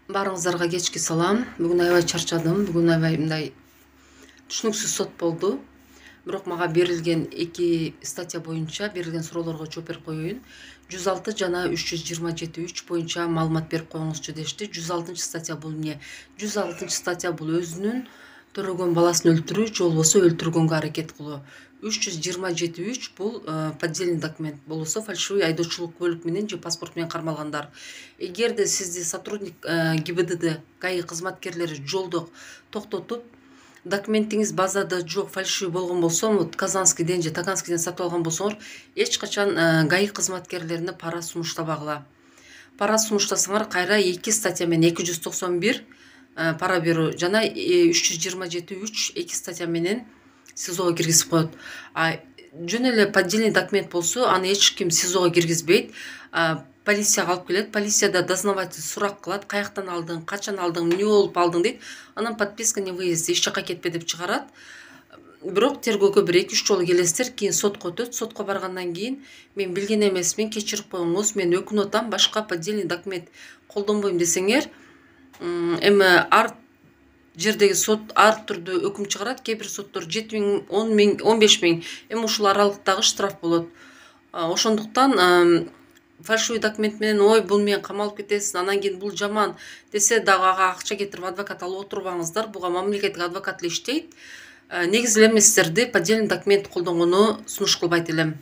Барыңыздарга кечки салам. Бүгүн аябай чарчадым. Бүгүн аябай мындай түшүнүксүз сот болду. Бирок мага берилген 2 статья боюнча берилген суроолорго жооп берип коеюн. 106 жана 327 боюнча маалымат берип коюңузчу дешти. 106 статья бул эмне? 106 статья бул өзүнүн төрөгөн баласын өлтүрүү же болбосо өлтүргөнгө аракет кылуу. 327 бул поддельный документ болбосо фальшивый айдоочулук куәлик менен же паспорт менен кармалгандар. Эгерде сизди сотрудник ГИБДД ГАИ кызматкерлери жолдо токтотуп документиңиз базада жок, фальшивый болгон болсо, Казанскийден же Таганскийден сатып алган болсоңор, эч качан ГАИ кызматкерлерине пара сунуштабагыла. Пара сунуштасаңар кайра 2 статья менен 291 пара берүү жана 327 2 статья менен СИЗОго киргизип коет. Жөн эле поддельный документ болсо, аны эч ким СИЗОго киргизбейт. Полицияга алып келет. Полицияда дознаватель сурак кылат, каяктан алдың, качан алдың, эмне болуп алдың дейт. Анан подписка не выезд, эч жака кетпе деп чыгарат. Бирок тергөөгө 1-2 жолу келесиздер, кийин сотко өтөт. Сотко баргандан кийин мен билген эмесмин, кечирип коюңуз, мен өкүнүп атам, башка поддельный документ колдонбойм десеңер, эми ар жердеги сот ар түрдүү өкүм чыгарат. Кээ бир соттор 7.000, 10.000, 15.000 эми ушул аралыктагы штраф болот. Ошондуктан фальшивый документ менен ой бул менен камалып кетесиз, анан кийин бул жаман десе дагы ага акча кетирип адвокат алып отурбаңыздар. Буга мамлекеттик адвокат эле иштейт. Негизи эле мен сиздерди поддельный документ колдонгону сунуш кылбайт элем.